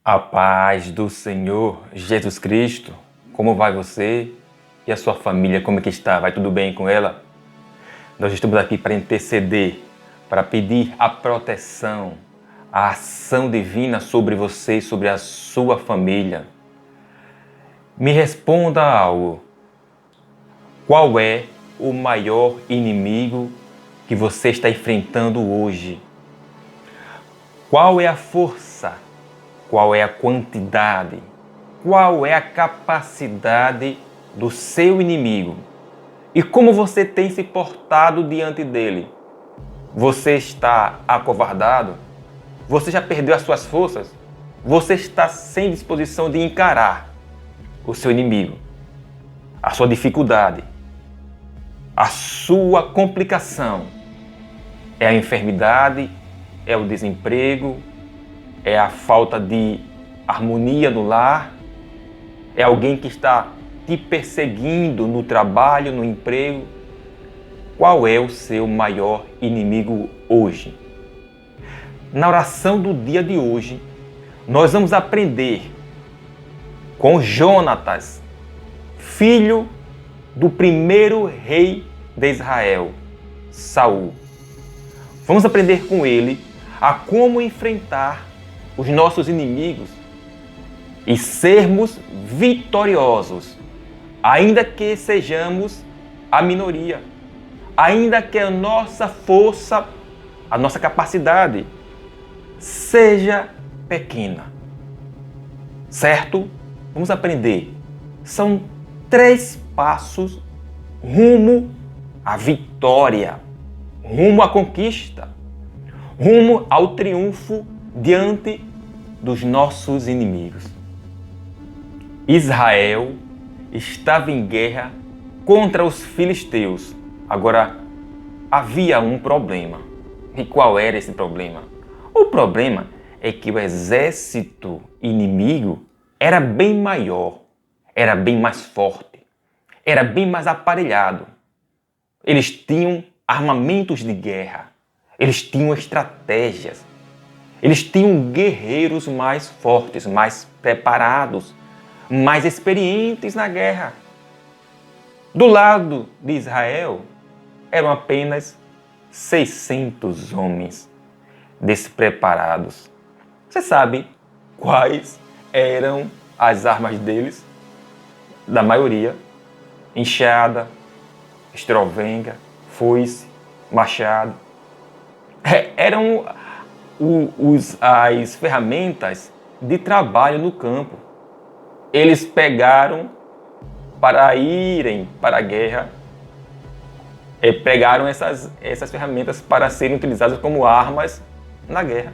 A paz do Senhor Jesus Cristo. Como vai você e a sua família? Como é que está? Vai tudo bem com ela? Nós estamos aqui para interceder, para pedir a proteção, a ação divina sobre você e sobre a sua família. Me responda algo. Qual é o maior inimigo que você está enfrentando hoje? Qual é a força? Qual é a quantidade? Qual é a capacidade do seu inimigo? E como você tem se portado diante dele? Você está acovardado? Você já perdeu as suas forças? Você está sem disposição de encarar o seu inimigo, a sua dificuldade, a sua complicação? É a enfermidade? É o desemprego? É a falta de harmonia no lar? É alguém que está te perseguindo no trabalho, no emprego? Qual é o seu maior inimigo hoje? Na oração do dia de hoje, nós vamos aprender com Jonatas, filho do primeiro rei de Israel, Saul. Vamos aprender com ele a como enfrentar os nossos inimigos e sermos vitoriosos, ainda que sejamos a minoria, ainda que a nossa força, a nossa capacidade seja pequena. Certo? Vamos aprender. São 3 passos rumo à vitória, rumo à conquista, rumo ao triunfo diante dos nossos inimigos. Israel estava em guerra contra os filisteus. Agora, havia um problema. E qual era esse problema? O problema é que o exército inimigo era bem maior, era bem mais forte, era bem mais aparelhado. Eles tinham armamentos de guerra, eles tinham estratégias, eles tinham guerreiros mais fortes, mais preparados, mais experientes na guerra. Do lado de Israel, eram apenas 600 homens despreparados. Você sabe quais eram as armas deles? Da maioria: enxada, estrovenga, foice, machado. Eram as ferramentas de trabalho no campo. Eles pegaram para irem para a guerra, pegaram essas ferramentas para serem utilizadas como armas na guerra.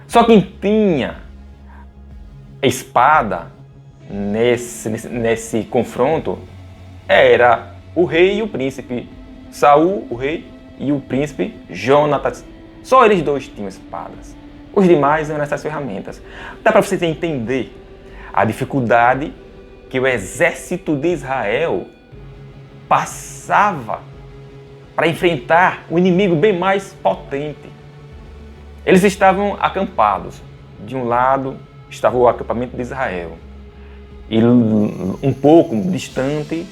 Só quem tinha espada nesse confronto era o rei e o príncipe. Saul, o rei, e o príncipe Jonatas. Só eles dois tinham espadas. Os demais eram essas ferramentas. Dá para você entender a dificuldade que o exército de Israel passava para enfrentar um inimigo bem mais potente. Eles estavam acampados. De um lado estava o acampamento de Israel. E um pouco distante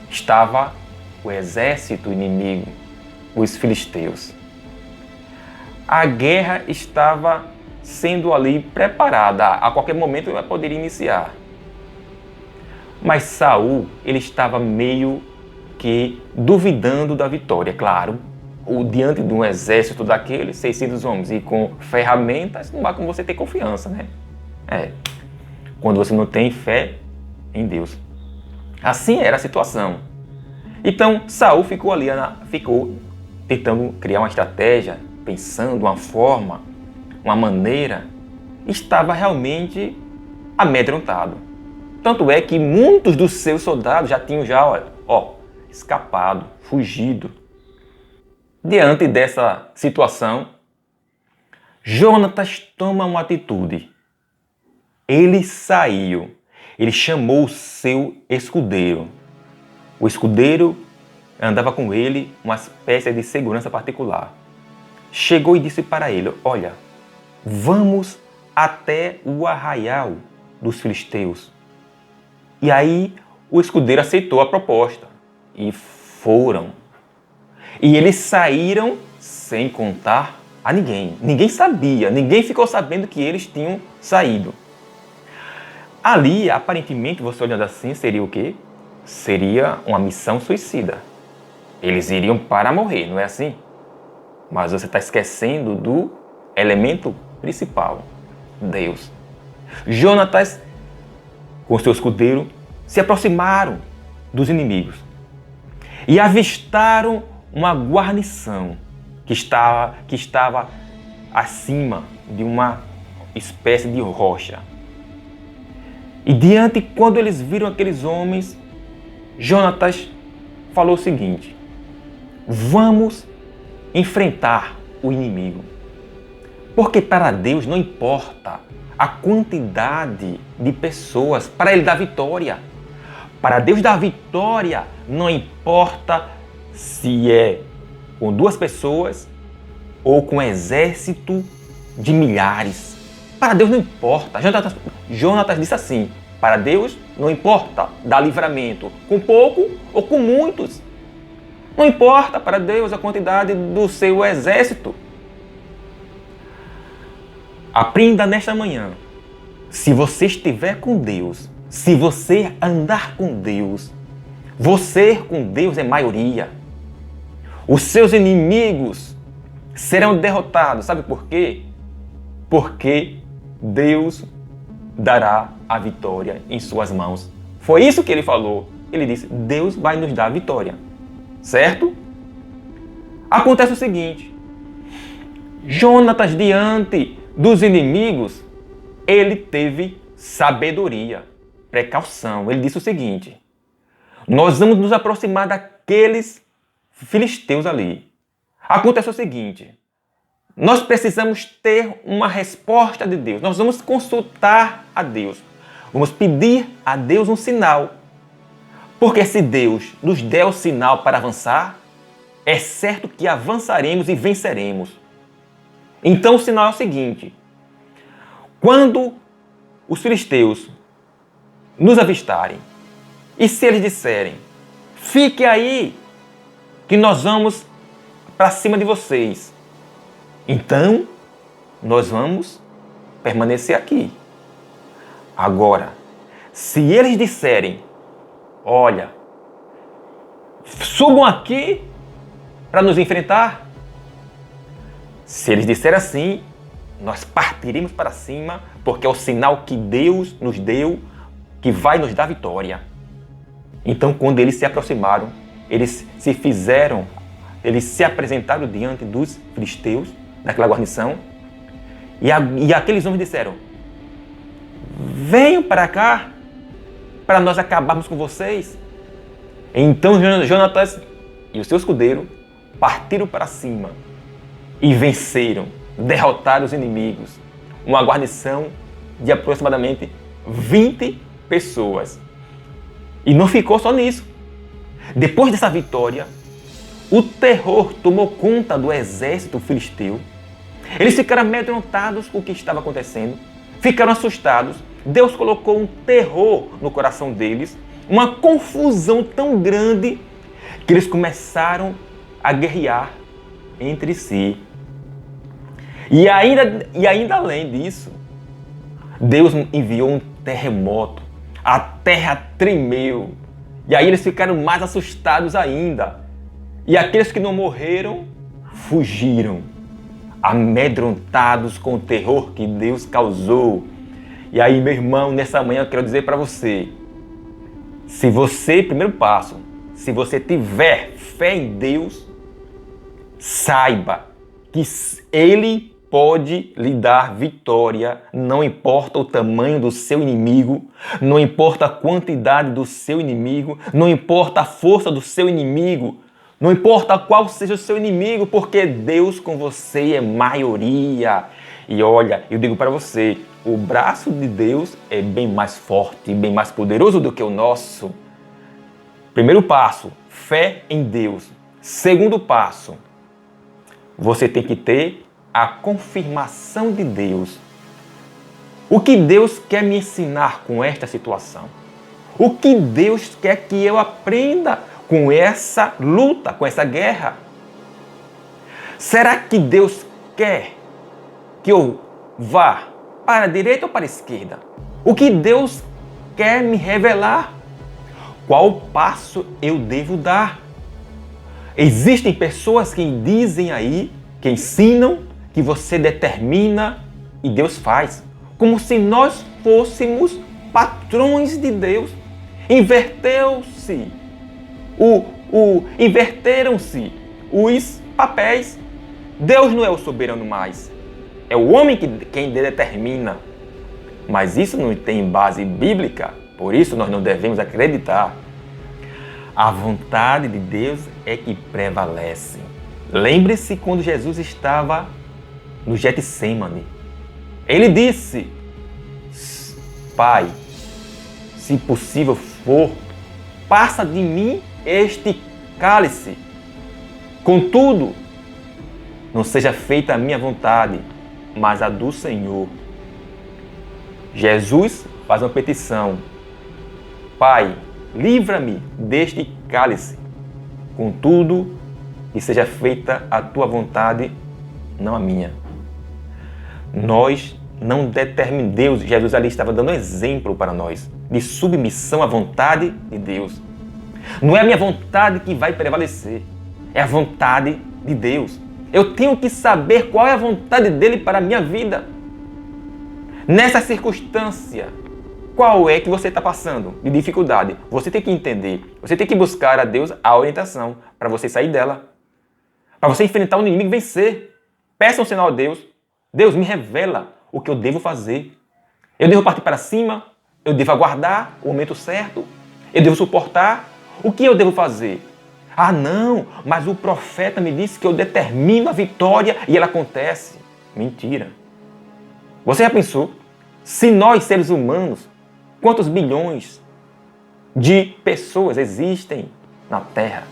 estava o exército inimigo, os filisteus. A guerra estava sendo ali preparada, a qualquer momento ela poderia iniciar. Mas Saul, ele estava meio que duvidando da vitória. Claro, diante de um exército daqueles 600 homens e com ferramentas, não há como você ter confiança, né? Quando você não tem fé em Deus. Assim era a situação. Então, Saul ficou tentando criar uma estratégia, pensando uma forma, uma maneira. Estava realmente amedrontado. Tanto é que muitos dos seus soldados já tinham escapado, fugido. Diante dessa situação, Jonatas toma uma atitude. Ele saiu, ele chamou o seu escudeiro. O escudeiro andava com ele, uma espécie de segurança particular. Chegou e disse para ele: olha, vamos até o arraial dos filisteus. E aí o escudeiro aceitou a proposta e foram. E eles saíram sem contar a ninguém. Ninguém sabia, ninguém ficou sabendo que eles tinham saído. Ali, aparentemente, você olhando assim, seria o quê? Seria uma missão suicida. Eles iriam para morrer, não é assim? Mas você está esquecendo do elemento principal, Deus. Jonatas, com seu escudeiro, se aproximaram dos inimigos e avistaram uma guarnição que estava acima de uma espécie de rocha. E diante, quando eles viram aqueles homens, Jonatas falou o seguinte: vamos enfrentar o inimigo. Porque para Deus não importa a quantidade de pessoas para Ele dar vitória. Para Deus dar vitória, não importa se é com 2 pessoas ou com um exército de milhares. Para Deus não importa. Jonatas disse assim: para Deus não importa dar livramento com pouco ou com muitos. Não importa para Deus a quantidade do seu exército. Aprenda nesta manhã. Se você estiver com Deus, se você andar com Deus, você com Deus é maioria. Os seus inimigos serão derrotados. Sabe por quê? Porque Deus dará a vitória em suas mãos. Foi isso que ele falou. Ele disse: Deus vai nos dar a vitória. Certo? Acontece o seguinte: Jonatas, diante dos inimigos, ele teve sabedoria, precaução. Ele disse o seguinte: nós vamos nos aproximar daqueles filisteus ali. Acontece o seguinte: nós precisamos ter uma resposta de Deus. Nós vamos consultar a Deus. Vamos pedir a Deus um sinal. Porque se Deus nos der o sinal para avançar, é certo que avançaremos e venceremos. Então o sinal é o seguinte: quando os filisteus nos avistarem, e se eles disserem: fique aí, que nós vamos para cima de vocês, então nós vamos permanecer aqui. Agora, se eles disserem: olha, subam aqui para nos enfrentar. Se eles disserem assim, nós partiremos para cima, porque é o sinal que Deus nos deu, que vai nos dar vitória. Então, quando eles se aproximaram, eles se apresentaram diante dos filisteus, daquela guarnição, e aqueles homens disseram: venham para cá, para nós acabarmos com vocês. Então Jonatas e o seu escudeiro partiram para cima e venceram, derrotaram os inimigos. Uma guarnição de aproximadamente 20 pessoas. E não ficou só nisso. Depois dessa vitória, o terror tomou conta do exército filisteu. Eles ficaram amedrontados com o que estava acontecendo, ficaram assustados. Deus colocou um terror no coração deles, uma confusão tão grande que eles começaram a guerrear entre si. E ainda além disso, Deus enviou um terremoto. A terra tremeu. E aí eles ficaram mais assustados ainda. E aqueles que não morreram, fugiram, amedrontados com o terror que Deus causou. E aí, meu irmão, nessa manhã eu quero dizer para você, primeiro passo, se você tiver fé em Deus, saiba que Ele pode lhe dar vitória, não importa o tamanho do seu inimigo, não importa a quantidade do seu inimigo, não importa a força do seu inimigo, não importa qual seja o seu inimigo, porque Deus com você é maioria. E olha, eu digo para você, o braço de Deus é bem mais forte, bem mais poderoso do que o nosso. Primeiro passo, fé em Deus. Segundo passo, você tem que ter a confirmação de Deus. O que Deus quer me ensinar com esta situação? O que Deus quer que eu aprenda com essa luta, com essa guerra? Será que Deus quer que eu vá para a direita ou para a esquerda? O que Deus quer me revelar? Qual passo eu devo dar? Existem pessoas que dizem aí, que ensinam, que você determina e Deus faz. Como se nós fôssemos patrões de Deus. Inverteram-se os papéis. Deus não é o soberano mais. É o homem quem determina. Mas isso não tem base bíblica, por isso nós não devemos acreditar. A vontade de Deus é que prevalece. Lembre-se quando Jesus estava no Getsêmani. Ele disse: Pai, se possível for, passa de mim este cálice. Contudo, não seja feita a minha vontade, mas a do Senhor. Jesus faz uma petição: Pai, livra-me deste cálice. Contudo, que seja feita a tua vontade, não a minha. Nós não determinamos. Deus, Jesus ali estava dando um exemplo para nós de submissão à vontade de Deus. Não é a minha vontade que vai prevalecer, é a vontade de Deus. Eu tenho que saber qual é a vontade dele para a minha vida. Nessa circunstância, qual é que você está passando de dificuldade? Você tem que entender, você tem que buscar a Deus a orientação para você sair dela, para você enfrentar o inimigo e vencer. Peça um sinal a Deus. Deus, me revela o que eu devo fazer. Eu devo partir para cima? Eu devo aguardar o momento certo? Eu devo suportar? O que eu devo fazer? Ah, não, mas o profeta me disse que eu determino a vitória e ela acontece. Mentira. Você já pensou? Se nós, seres humanos, quantos bilhões de pessoas existem na Terra?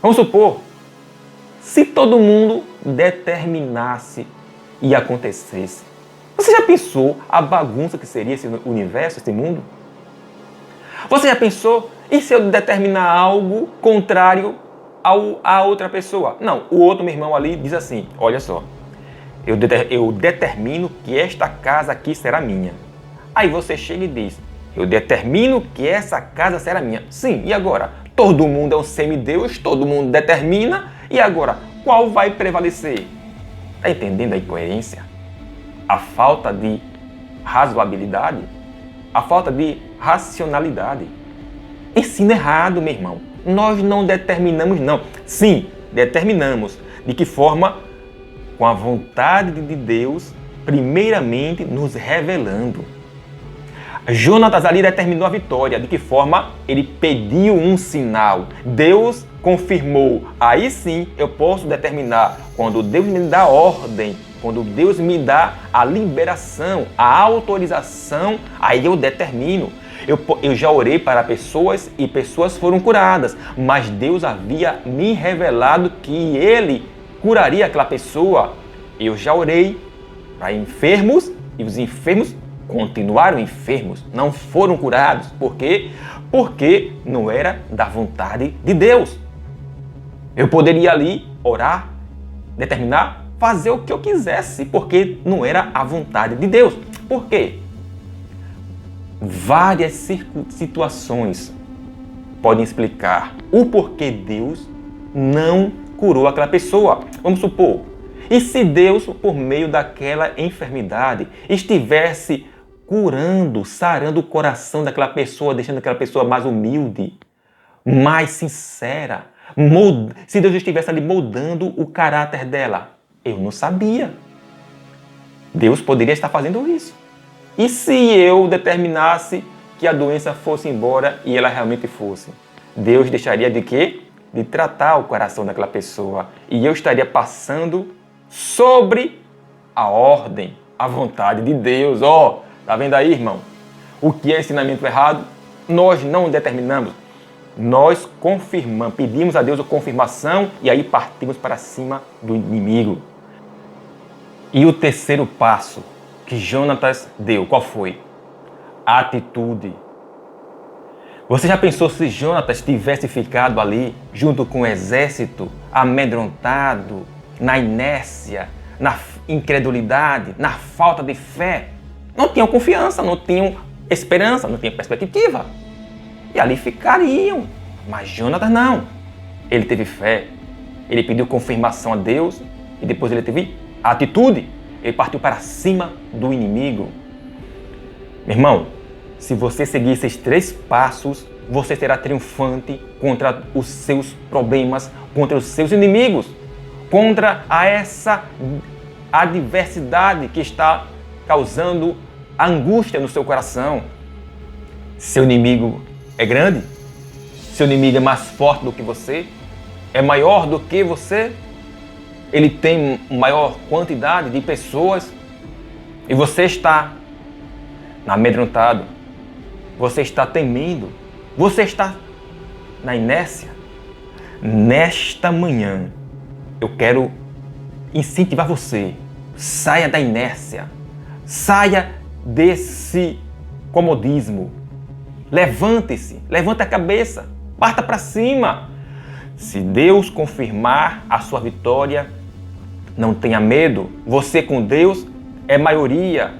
Vamos supor, se todo mundo determinasse e acontecesse. Você já pensou a bagunça que seria esse universo, esse mundo? Você já pensou, e se eu determinar algo contrário a outra pessoa? Não, o outro meu irmão ali diz assim, olha só, eu determino que esta casa aqui será minha. Aí você chega e diz, eu determino que essa casa será minha. Sim, e agora? Todo mundo é um semideus, todo mundo determina, e agora, qual vai prevalecer? Está entendendo a incoerência? A falta de razoabilidade? A falta de racionalidade? Ensino errado, meu irmão. Nós não determinamos, não. Sim, determinamos. De que forma? Com a vontade de Deus, primeiramente nos revelando. Jonatas ali determinou a vitória. De que forma? Ele pediu um sinal. Deus confirmou. Aí sim eu posso determinar. Quando Deus me dá ordem, quando Deus me dá a liberação, a autorização, aí eu determino. Eu já orei para pessoas e pessoas foram curadas, mas Deus havia me revelado que Ele curaria aquela pessoa. Eu já orei para enfermos e os enfermos continuaram enfermos, não foram curados. Por quê? Porque não era da vontade de Deus. Eu poderia ali orar, determinar, fazer o que eu quisesse, porque não era a vontade de Deus. Por quê? Várias situações podem explicar o porquê Deus não curou aquela pessoa. Vamos supor, e se Deus, por meio daquela enfermidade, estivesse curando, sarando o coração daquela pessoa, deixando aquela pessoa mais humilde, mais sincera, se Deus estivesse ali moldando o caráter dela, eu não sabia. Deus poderia estar fazendo isso. E se eu determinasse que a doença fosse embora e ela realmente fosse? Deus deixaria de quê? De tratar o coração daquela pessoa. E eu estaria passando sobre a ordem, a vontade de Deus. Tá vendo aí, irmão? O que é ensinamento errado? Nós não determinamos. Nós confirmamos, pedimos a Deus a confirmação e aí partimos para cima do inimigo. E o terceiro passo que Jonatas deu. Qual foi? A atitude. Você já pensou se Jonatas tivesse ficado ali, junto com o exército, amedrontado, na inércia, na incredulidade, na falta de fé? Não tinham confiança, não tinham esperança, não tinham perspectiva. E ali ficariam. Mas Jonatas não. Ele teve fé, ele pediu confirmação a Deus e depois ele teve atitude. Ele partiu para cima do inimigo. Meu irmão, se você seguir esses 3 passos, você será triunfante contra os seus problemas, contra os seus inimigos, contra essa adversidade que está causando angústia no seu coração. Seu inimigo é grande? Seu inimigo é mais forte do que você? É maior do que você? Ele tem maior quantidade de pessoas? E você está amedrontado? Você está temendo? Você está na inércia? Nesta manhã, eu quero incentivar você. Saia da inércia. Saia desse comodismo. Levante-se. Levante a cabeça. Parta para cima. Se Deus confirmar a sua vitória, não tenha medo. Você com Deus é maioria.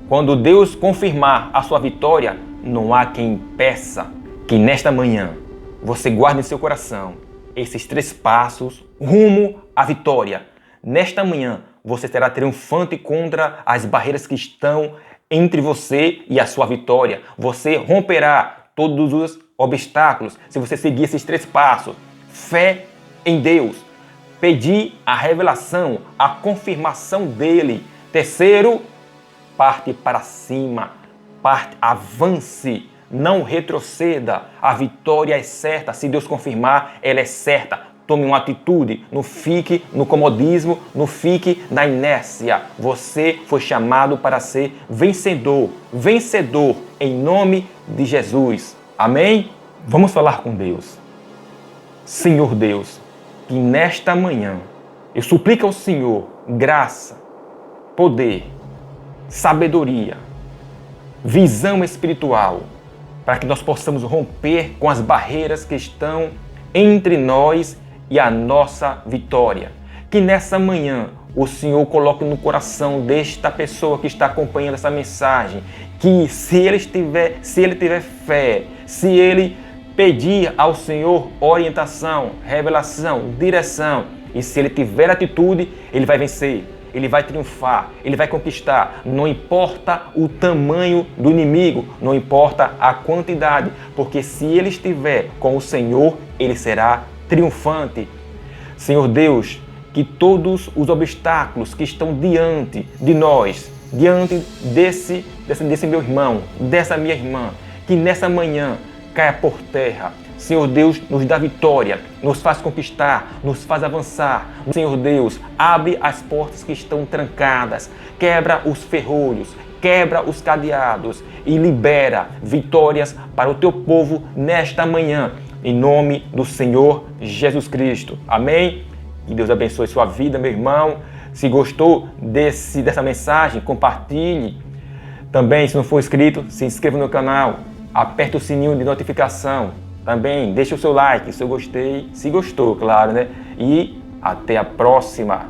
Quando Deus confirmar a sua vitória, não há quem impeça. Que nesta manhã você guarde em seu coração esses 3 passos rumo à vitória. Nesta manhã você será triunfante contra as barreiras que estão entre você e a sua vitória. Você romperá todos os obstáculos se você seguir esses 3 passos. Fé em Deus. Pedir a revelação, a confirmação dele. Terceiro, parte para cima. Avance. Não retroceda. A vitória é certa. Se Deus confirmar, ela é certa. Tome uma atitude. Não fique no comodismo. Não fique na inércia. Você foi chamado para ser vencedor. Vencedor em nome de Jesus. Amém? Vamos falar com Deus. Senhor Deus, que nesta manhã eu suplico ao Senhor graça, poder, sabedoria, visão espiritual, para que nós possamos romper com as barreiras que estão entre nós e a nossa vitória. Que nessa manhã o Senhor coloque no coração desta pessoa que está acompanhando essa mensagem, que se ele tiver fé, se ele pedir ao Senhor orientação, revelação, direção, e se ele tiver atitude, ele vai vencer, ele vai triunfar, ele vai conquistar. Não importa o tamanho do inimigo, não importa a quantidade, porque se ele estiver com o Senhor, ele será triunfante. Senhor Deus, que todos os obstáculos que estão diante de nós, diante desse meu irmão, dessa minha irmã, que nessa manhã caia por terra. Senhor Deus, nos dá vitória, nos faz conquistar, nos faz avançar. Senhor Deus, abre as portas que estão trancadas, quebra os ferrolhos, quebra os cadeados e libera vitórias para o teu povo nesta manhã, em nome do Senhor Jesus Cristo. Amém? Que Deus abençoe sua vida, meu irmão. Se gostou dessa mensagem, compartilhe. Também, se não for inscrito, se inscreva no canal. Aperte o sininho de notificação. Também deixe o seu like, se eu gostei, se gostou, claro, né? E até a próxima.